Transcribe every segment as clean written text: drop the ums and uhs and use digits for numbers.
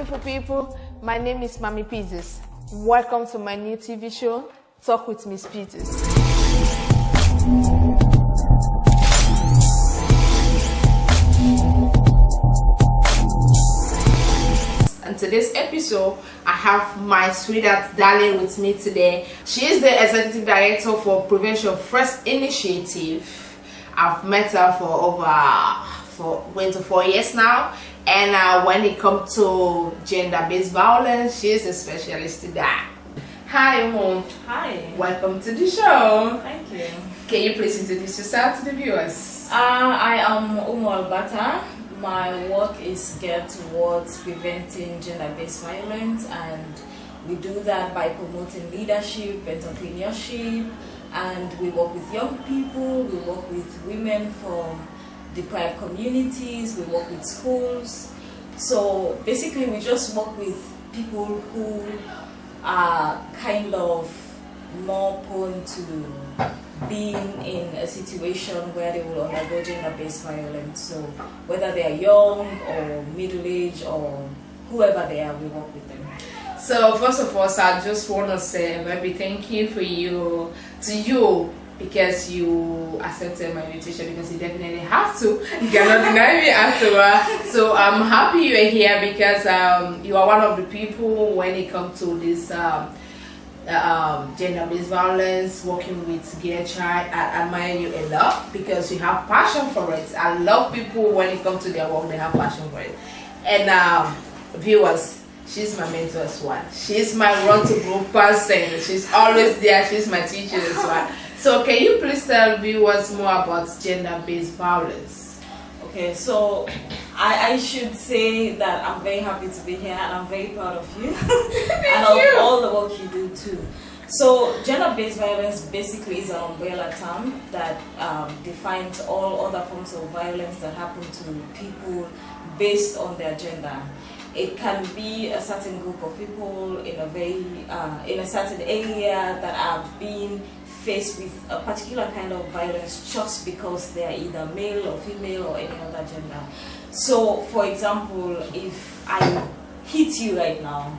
beautiful people. My name is Mami Pizzas. Welcome to my new TV show, Talk with Miss Pizzas. In today's episode, I have my sweetheart darling with me today. She is the executive director for Prevention First Initiative. I've met her for going to 4 years now, and when it comes to gender-based violence, she is a specialist in that. Hi, Umu. Hi. Welcome to the show. Thank you. Can you please introduce yourself to the viewers? I am Umu Albata. My work is geared towards preventing gender-based violence, and we do that by promoting leadership, entrepreneurship, and we work with young people, we work with women from deprived communities, we work with schools. So basically we just work with people who are kind of more prone to being in a situation where they will undergo gender-based violence. So whether they are young or middle-aged or whoever they are, we work with them. So first of all, I just want to say maybe thank you to you because you accepted my invitation, because you definitely have to. You cannot deny me afterward. So I'm happy you are here because you are one of the people when it comes to this gender-based violence, working with gay child. I admire you a lot because you have passion for it. I love people when it comes to their work, they have passion for it. And viewers, she's my mentor as well. She's my run to grow person. She's always there. She's my teacher as well. So can you please tell viewers more about gender-based violence? Okay, so I should say that I'm very happy to be here and I'm very proud of you and of all the work you do too. So gender-based violence basically is an umbrella term that defines all other forms of violence that happen to people based on their gender. It can be a certain group of people in a certain area that are being faced with a particular kind of violence just because they are either male or female or any other gender. So, for example, if I hit you right now,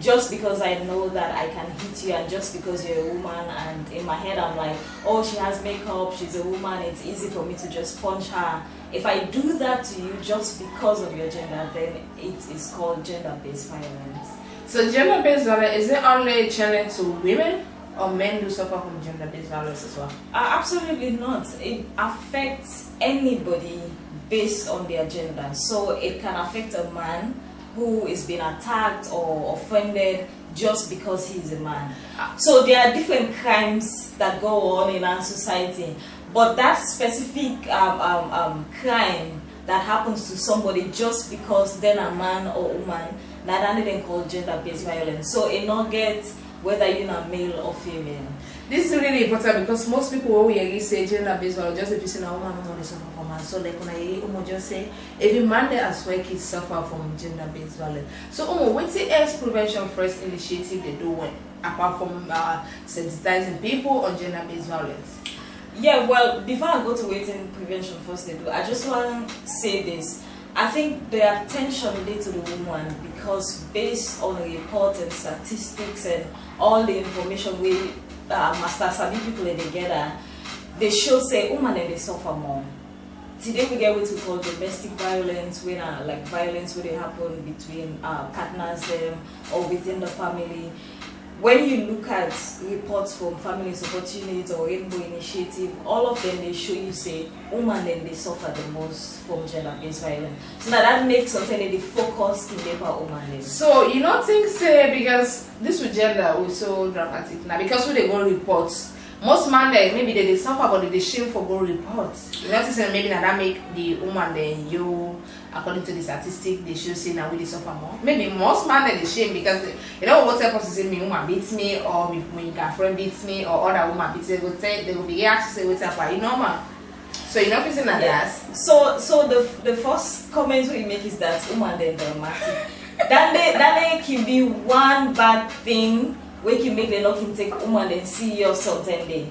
just because I know that I can hit you and just because you're a woman, and in my head I'm like, oh, she has makeup, she's a woman, it's easy for me to just punch her. If I do that to you just because of your gender, then it is called gender-based violence. So gender-based violence, is it only challenged to women, or men do suffer from gender-based violence as well? Absolutely not. It affects anybody based on their gender. So it can affect a man who is being attacked or offended just because he's a man. So there are different crimes that go on in our society, but that specific crime that happens to somebody just because they're a man or woman, not even called gender-based violence. So it not get whether you're a male or female. This is really important because most people when we again say gender-based violence, just if you say a woman, they suffer from man. So like when I just say every man there as well kids suffer from gender-based violence. So what's the else Prevention First Initiative they do apart from sensitizing people on gender-based violence? Yeah, well, before I go to waiting Prevention First they do, I just want to say this. I think the attention needed to the woman, because based on reports and statistics and all the information we master sabi people together, they show say women they suffer more. Today we get what we call domestic violence, when like violence where they happen between partners or within the family. When you look at reports from Family Support Unit or Rainbow Initiative, all of them they show you say women they suffer the most from gender-based violence. So that makes something they focus in paper women. So you don't think say because this with gender is so dramatic now, because when they go reports, most men maybe they suffer but they shame for go reports. You know what I'm saying? Maybe that make the woman then you, according to the statistic, they should say now we they suffer more. Maybe most men they shame because you know what happens to say me woman beats me, or my girlfriend beats me, or other woman beats me, they will be asked to say what's up, you know man. So you know what I'm saying? That. So the first comment we make is that woman then dramatic. that can be one bad thing we can make the lock and take woman and see you something day.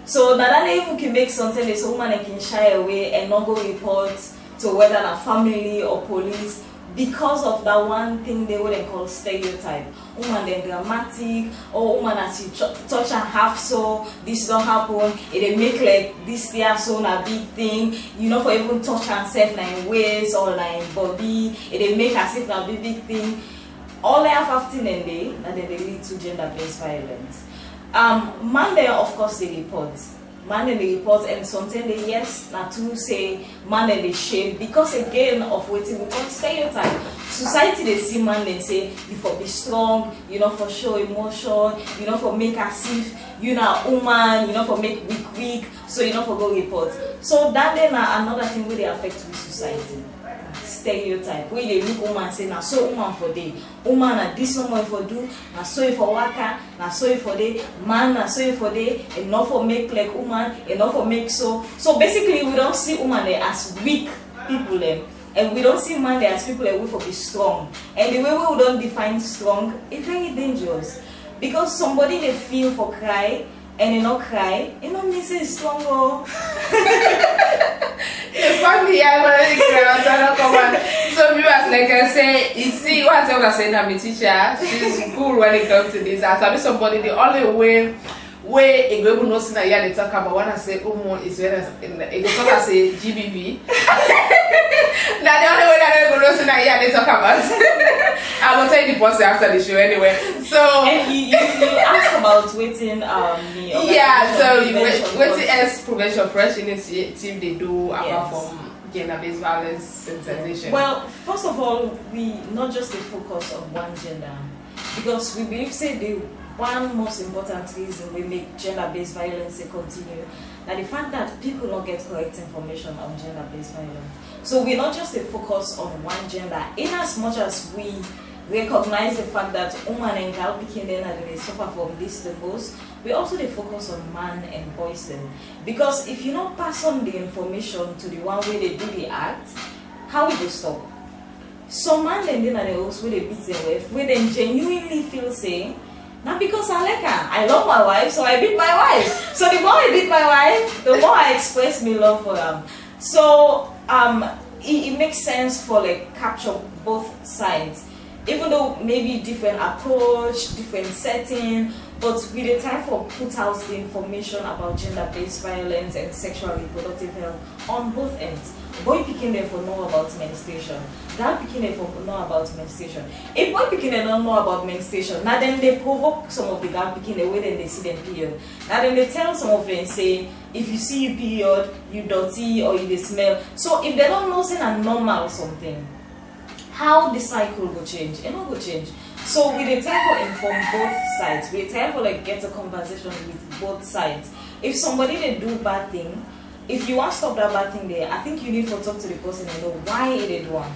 So that even can make something so woman can shy away and not go report to whether a family or police because of that one thing they wouldn't call stereotype. Woman then dramatic, or woman as you touch and half so this don't happen. It make like this year so a big thing, you know, for even touch and self like waist or like body, it make as if a big thing. All they have 15 and they lead to gender-based violence. Man there of course they report. Man in the report and something they yes not to say man in the shame because again of waiting we call stereotype. Society they see man and say you for be strong, you know for show emotion, you know for make as if you know woman, you know for make weak, so you know for go report. So that then another thing where they affect with society. Stereotype where they look woman say na so woman for day, woman na this woman for do, na so for waka, na so for day, man na so for day, enough for make like woman, enough for make so. So basically we don't see woman there as weak people them, and we don't see man there as people that we for be strong. And the way we don't define strong, it's very dangerous because somebody they feel for cry and they not cry, it not mean say strong or. The family I already come on. So viewers, like I say, you see what I was saying, I'm a teacher. She's cool when it comes to this. As I be somebody, the only way a girl knows that they talk about when I say is when it goes talk as a GBV. That's the only way that they knows that they talk about. I will tell you the post after the show anyway. So and you ask about waiting yeah, so waiting as prevention fresh initiative they do apart from gender-based violence sensitization. Well, first of all, we not just focus on one gender because we believe say the one most important reason we make gender-based violence continue that the fact that people don't get correct information on gender-based violence. So we not just focus on one gender in as much as we recognize the fact that woman and girl became then and they suffer from this the most. We also focus on man and boys then. Because if you not pass on the information to the one way they do the act, how will they stop? So man and then they also they beat them with, where they genuinely feel saying, not because I like her, I love my wife, so I beat my wife. So the more I beat my wife, the more I express me love for them. So it makes sense for like capture both sides. Even though maybe different approach, different setting, but with the time for put out the information about gender-based violence and sexual and reproductive health on both ends. Boy picking them for know about menstruation, girl picking them for know about menstruation. If boy picking them don't know about menstruation, now then they provoke some of the girl picking the way then they see them period. Now then they tell some of them say, if you see your period, you dirty or you smell. So if they don't know say a normal or something, how the cycle will change? It not will change. So we the time to inform both sides. We the time to like get a conversation with both sides. If somebody they do bad thing, if you want to stop that bad thing there, I think you need to talk to the person and know why they do one.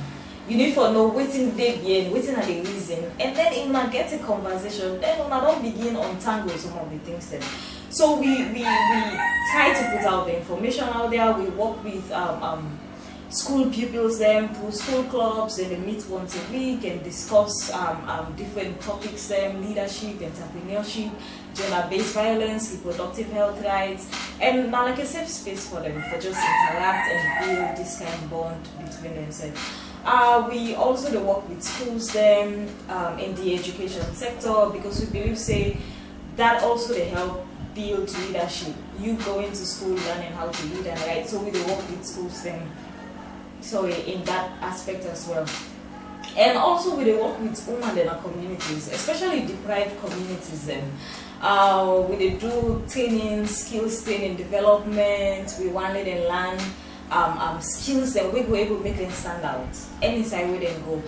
You need to know waiting they begin, waiting at the reason, and then if not get a conversation, then when I don't begin untangle some of the things then. So we try to put out the information out there. We work with school pupils them through school clubs, and they meet once a week and discuss different topics them, leadership, entrepreneurship, gender-based violence, reproductive health rights, and now like a safe space for them for just interact and build this kind of bond between themselves. We also work with schools them in the education sector because we believe say that also they help build leadership. You go into school learning how to lead and write, so we work with schools them. So in that aspect as well. And also we work with women in our communities, especially deprived communities then. We do training, skills training, development. We wanted to learn skills that we were able to make them stand out any side where they go.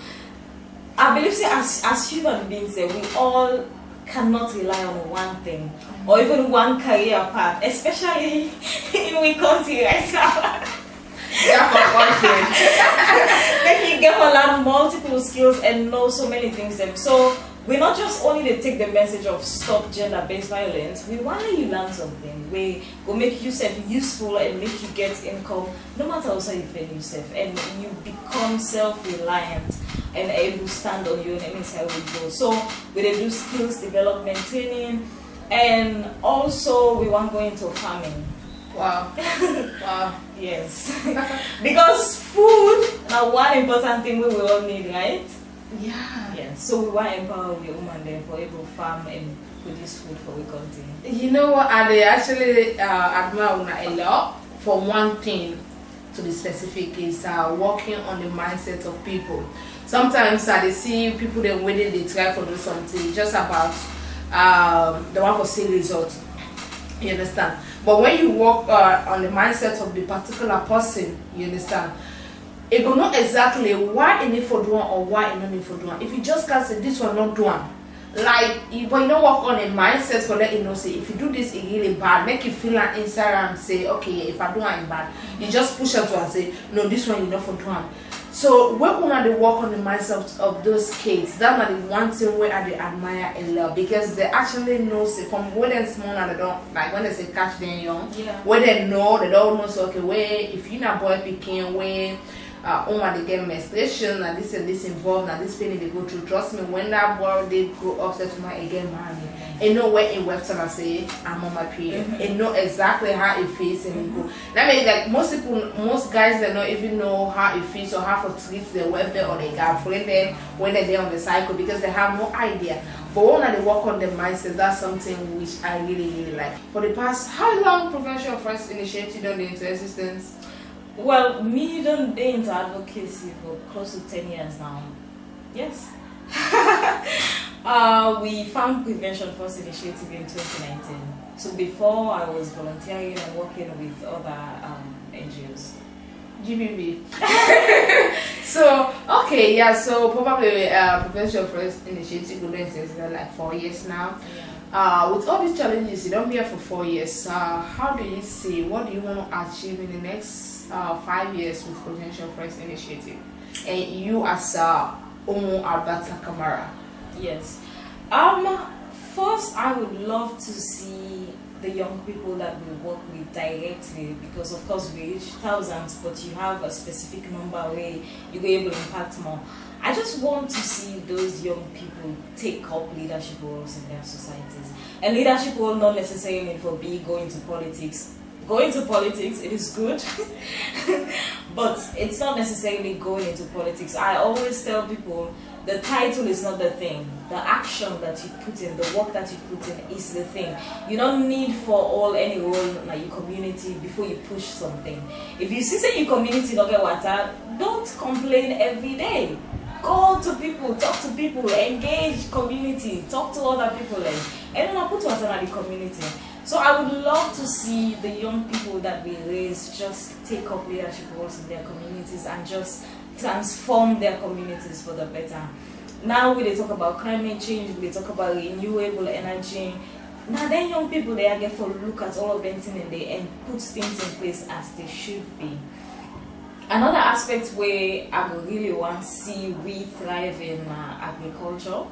I believe say as human beings that we all cannot rely on one thing or even one career path, especially in we country right now. Make you get to learn multiple skills and know so many things then. So we're not just only to take the message of stop gender-based violence, we want you learn something. We will make yourself useful and make you get income no matter how you feel yourself, and you become self-reliant and able to stand on your own any side we go. So we do skills development training, and also we want to go into farming. Wow. Wow. Yes. Because food now one important thing we will all need, right? Yeah. Yeah. So we want to empower the woman then for able to farm and produce food for the country. You know what? I actually admire Una a lot for one thing. To be specific, is working on the mindset of people. Sometimes they see people then waiting, they try to do something just about the one for see results. You understand? But when you work on the mindset of the particular person, you understand? It will not exactly why in it for doing or why in not need for doing. If you just can't say this one not doing, like but you don't work on a mindset for let you know say if you do this it really bad, make you feel like inside and say okay if I do it bad, you just push up to and say no this one you not for doing. So when they work on the mindset of those kids, that's the one thing where I admire a lot because they actually know say from when they're small and they don't like when they say catch them young, yeah. Where they don't know so okay where if you not boy picking where they get menstruation and this involved and this pain they go through. Trust me, when that boy they grow up to my again marry, and know where in website I say I'm on my period, and know exactly how it feels and go. That means like most guys they don't even know how it feels or how to treat their wife or their girlfriend then when they're on the cycle because they have no idea. But when they work on the mindset, that's something which I really like. For the past, how long Prevention First Initiative done into existence? Well, me don't be into advocacy for close to 10 years now. Yes. We found Prevention First Initiative in 2019. So before I was volunteering and working with other NGOs. GBB. So okay, yeah. So probably Prevention First Initiative will since like 4 years now. With all these challenges, you don't be here for 4 years. How do you see? What do you want to achieve in the next 5 years with Prevention First Initiative? And you as Umu Alberta Kamara. Yes. First, I would love to see the young people that we work with directly because of course we reach thousands, but you have a specific number where you're able to impact more. I just want to see those young people take up leadership roles in their societies. And leadership role not necessarily for going to politics. Going to politics, it is good, but it's not necessarily going into politics. I always tell people the title is not the thing. The action that you put in, the work that you put in is the thing. You don't need for any role in your community before you push something. If you see say your community don't get water, don't complain every day. Go to people, talk to people, engage community, talk to other people, and then put water in the community. So I would love to see the young people that we raise just take up leadership roles in their communities and just transform their communities for the better. Now we talk about climate change, we talk about renewable energy. Now then young people they are get for look at all of them and put things in place as they should be. Another aspect where I really want to see we thrive in agriculture,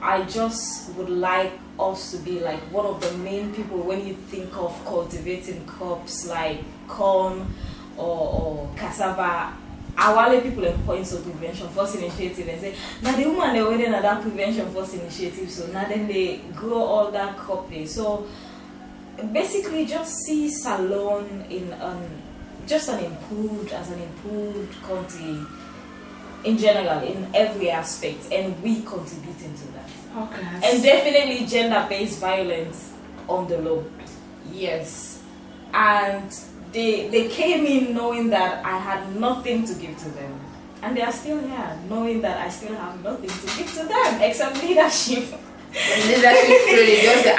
I just would like us to be like one of the main people when you think of cultivating crops like corn or cassava. Our people in points of Prevention First Initiative and say, now the woman they waiting at that Prevention First Initiative, so now then they grow all that crop. So basically just see Salone in just an improved country in general in every aspect, and we contributing to that. Okay. And definitely gender-based violence on the low. Yes. And they came in knowing that I had nothing to give to them. And they are still here, knowing that I still have nothing to give to them except leadership. Leadership really just the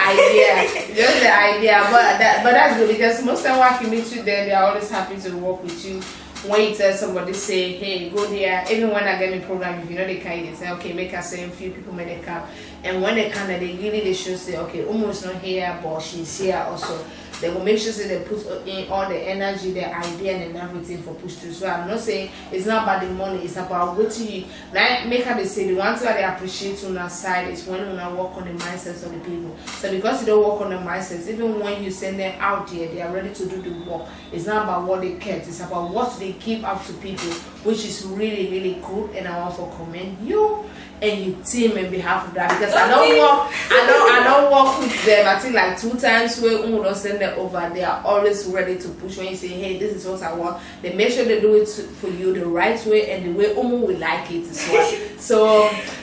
idea. But that's good because most time when you meet you there, they are always happy to work with you. When you tell somebody say, hey, go there, even when I get me program, if you know they can, they say, okay, make us say a few people may they come. And when they come, they should say, okay, almost not here, but she's here also. They will make sure that they put in all the energy, the idea, and everything for push through. So I'm not saying it's not about the money, it's about what you like. Make her they say the one thing that they appreciate on our side is when we work on the mindsets of the people. So because you don't work on the mindsets, even when you send them out there, they are ready to do the work. It's not about what they get, it's about what they give out to people, which is really, really cool. And I want to commend you and you team in behalf of that, because I don't work with them. I think like 2 times where Umu don't send them over, they are always ready to push when you say, hey, this is what I want. They make sure they do it for you the right way and the way Umu will like it as well.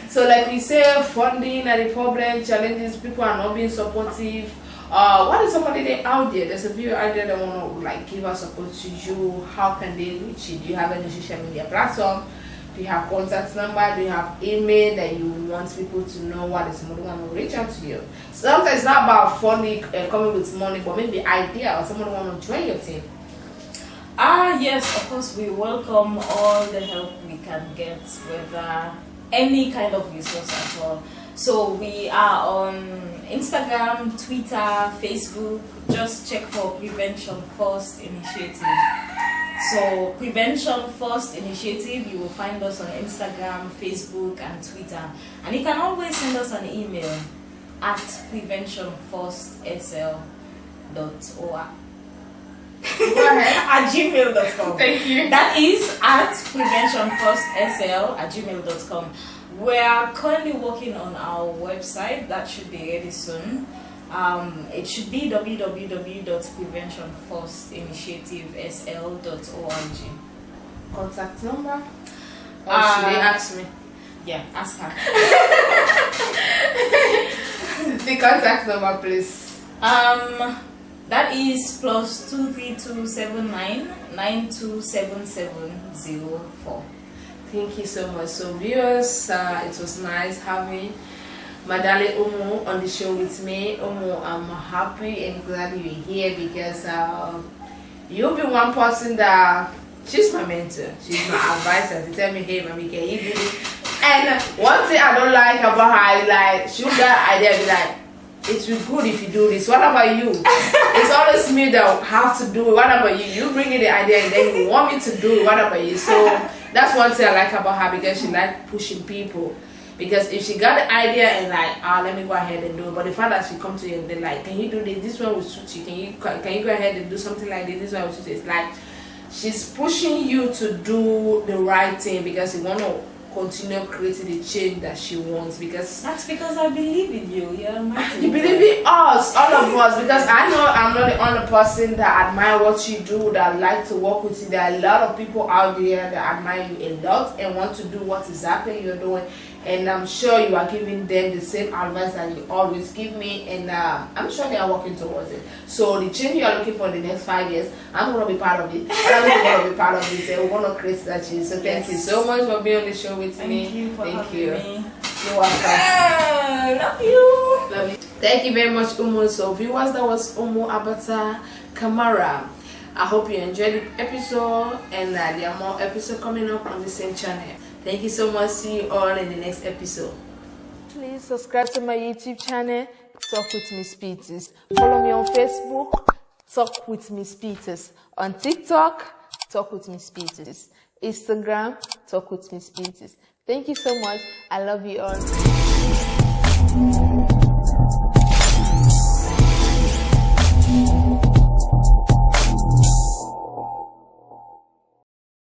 So like we say, funding are the problem, challenges, people are not being supportive. What is somebody out there? There's a viewer out there that want to like give us support to you. How can they reach you? Do you have any social media platform? Do you have contact number? Do you have email that you want people to know what is somebody want to reach out to you? Sometimes it's not about funding coming with money, but maybe idea or someone want to join your team. Yes, of course, we welcome all the help we can get, whether any kind of resource at all. So we are on Instagram, Twitter, Facebook. Just check for Prevention First Initiative. So Prevention First Initiative, you will find us on Instagram, Facebook, and Twitter. And you can always send us an email at preventionfirstsl.org. Go ahead. At gmail.com. Thank you. That is at preventionfirstsl@gmail.com. We are currently working on our website that should be ready soon. It should be www.preventionfirstinitiativesl.org. Contact number? Or should they ask me? Yeah, ask her. The contact number, please. That is +23279 927704. Thank you so much. So viewers, it was nice having Madale Umu on the show with me. Umu, I'm happy and glad you're here because you'll be one person that she's my mentor, she's my advisor. She tell me, hey, mommy, can you do it? And one thing I don't like about her is like she'll get an idea, be like, it will be good if you do this. What about you? It's always me that have to do it. What about you? You bring in the idea and then you want me to do it. What about you? So that's one thing I like about her, because she like pushing people. Because if she got the idea and like, let me go ahead and do it, but the fact that she come to you and they're like, can you do this? This one will suit you. Can you go ahead and do something like this? This one will suit you. It's like she's pushing you to do the right thing because you want to continue creating the change that she wants. Because that's because I believe in you. You believe in us, all of us, because I know I'm not the only person that admire what you do, that like to work with you. There are a lot of people out there that admire you a lot and want to do what exactly you're doing, and I'm sure you are giving them the same advice that you always give me, and I'm sure they are working towards it. So the change you are looking for in the next 5 years, I'm going to be part of it. I'm going to be part of this, and we want to create that change. So thank you so much for being on the show with me. Thank you for having me. You're welcome. Love you. Love you. Thank you very much, Umu. So viewers, that was Umu Abata Kamara. I hope you enjoyed the episode, and there are more episodes coming up on the same channel. Thank you so much. See you all in the next episode. Please subscribe to my YouTube channel, Talk with Miss Peters. Follow me on Facebook, Talk with Miss Peters. On TikTok, Talk with Miss Peters. Instagram, Talk with Miss Peters. Thank you so much. I love you all.